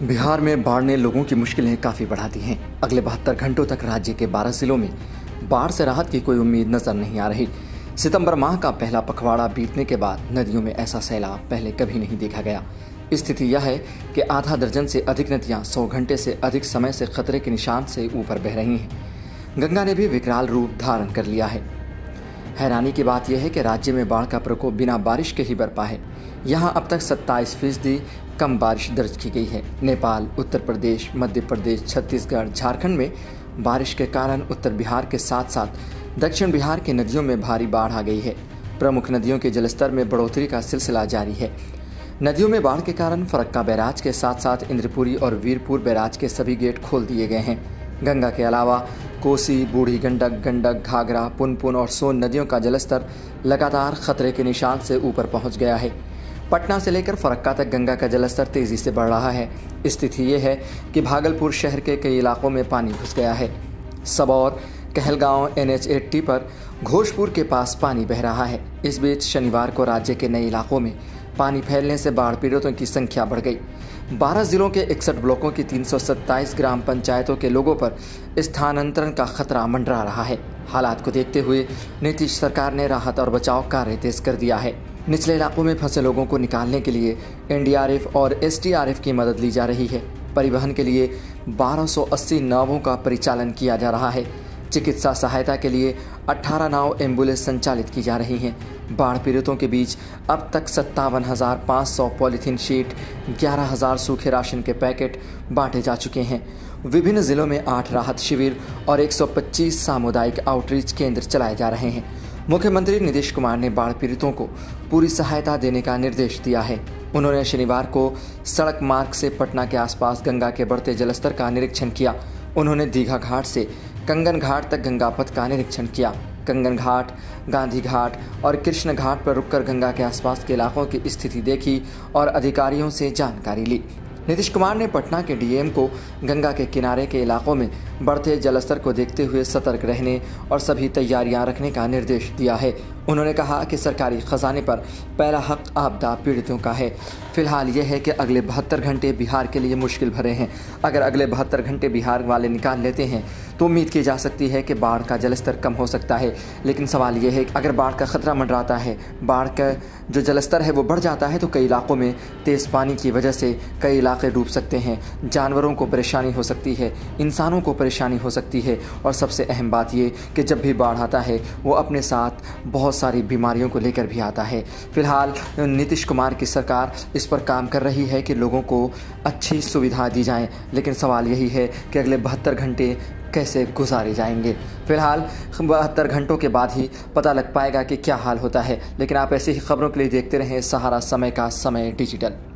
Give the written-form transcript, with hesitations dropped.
बिहार में बाढ़ ने लोगों की मुश्किलें काफ़ी बढ़ा दी हैं। अगले 72 घंटों तक राज्य के 12 जिलों में बाढ़ से राहत की कोई उम्मीद नजर नहीं आ रही। सितंबर माह का पहला पखवाड़ा बीतने के बाद नदियों में ऐसा सैलाब पहले कभी नहीं देखा गया। स्थिति यह है कि आधा दर्जन से अधिक नदियां 100 घंटे से अधिक समय से खतरे के निशान से ऊपर बह रही हैं। गंगा ने भी विकराल रूप धारण कर लिया है। हैरानी की बात यह है कि राज्य में बाढ़ का प्रकोप बिना बारिश के ही बरपा है। यहाँ अब तक 27% कम बारिश दर्ज की गई है। नेपाल, उत्तर प्रदेश, मध्य प्रदेश, छत्तीसगढ़, झारखंड में बारिश के कारण उत्तर बिहार के साथ साथ दक्षिण बिहार की नदियों में भारी बाढ़ आ गई है। प्रमुख नदियों के जलस्तर में बढ़ोतरी का सिलसिला जारी है। नदियों में बाढ़ के कारण फरक्का बैराज के साथ साथ इंद्रपुरी और वीरपुर बैराज के सभी गेट खोल दिए गए हैं। गंगा के अलावा कोसी, बूढ़ी गंडक, घाघरा, पुनपुन और सोन नदियों का जलस्तर लगातार खतरे के निशान से ऊपर पहुंच गया है। पटना से लेकर फरक्का तक गंगा का जलस्तर तेजी से बढ़ रहा है। स्थिति ये है कि भागलपुर शहर के कई इलाकों में पानी घुस गया है। सबौर, कहलगांव, NH-80 पर घोषपुर के पास पानी बह रहा है। इस बीच शनिवार को राज्य के नए इलाकों में पानी फैलने से बाढ़ पीड़ितों की संख्या बढ़ गई। 12 जिलों के 61 ब्लॉकों की 327 ग्राम पंचायतों के लोगों पर स्थानांतरण का खतरा मंडरा रहा है। हालात को देखते हुए नीतीश सरकार ने राहत और बचाव कार्य तेज कर दिया है। निचले इलाकों में फंसे लोगों को निकालने के लिए NDRF और SDRF की मदद ली जा रही है। परिवहन के लिए 1280 नावों का परिचालन किया जा रहा है। चिकित्सा सहायता के लिए 18 नाव एम्बुलेंस संचालित की जा रही हैं। बाढ़ पीड़ितों के बीच अब तक 57,500 पॉलीथीन शीट, 11,000 सूखे राशन के पैकेट बांटे जा चुके हैं। विभिन्न जिलों में 8 राहत शिविर और 125 सामुदायिक आउटरीच केंद्र चलाए जा रहे हैं। मुख्यमंत्री नीतीश कुमार ने बाढ़ पीड़ितों को पूरी सहायता देने का निर्देश दिया है। उन्होंने शनिवार को सड़क मार्ग से पटना के आसपास गंगा के बढ़ते जलस्तर का निरीक्षण किया। उन्होंने दीघा घाट से कंगन घाट तक गंगा पथ का निरीक्षण किया। कंगन घाट, गांधी घाट और कृष्ण घाट पर रुककर गंगा के आसपास के इलाकों की स्थिति देखी और अधिकारियों से जानकारी ली। नीतीश कुमार ने पटना के DM को गंगा के किनारे के इलाकों में बढ़ते जलस्तर को देखते हुए सतर्क रहने और सभी तैयारियां रखने का निर्देश दिया है। उन्होंने कहा कि सरकारी खजाने पर पहला हक आपदा पीड़ितों का है। फिलहाल यह है कि अगले 72 घंटे बिहार के लिए मुश्किल भरे हैं। अगर अगले 72 घंटे बिहार वाले निकाल लेते हैं तो उम्मीद की जा सकती है कि बाढ़ का जलस्तर कम हो सकता है। लेकिन सवाल यह है कि अगर बाढ़ का खतरा मंडराता है, बाढ़ का जो जलस्तर है वो बढ़ जाता है तो कई इलाकों में तेज़ पानी की वजह से कई इलाके डूब सकते हैं। जानवरों को परेशानी हो सकती है, इंसानों को परेशानी हो सकती है और सबसे अहम बात ये कि जब भी बाढ़ आता है वो अपने साथ बहुत सारी बीमारियों को लेकर भी आता है। फिलहाल नीतीश कुमार की सरकार इस पर काम कर रही है कि लोगों को अच्छी सुविधा दी जाए, लेकिन सवाल यही है कि अगले 72 घंटे कैसे गुजारे जाएंगे। फिलहाल 72 घंटों के बाद ही पता लग पाएगा कि क्या हाल होता है। लेकिन आप ऐसी ही खबरों के लिए देखते रहें सहारा समय का समय डिजिटल।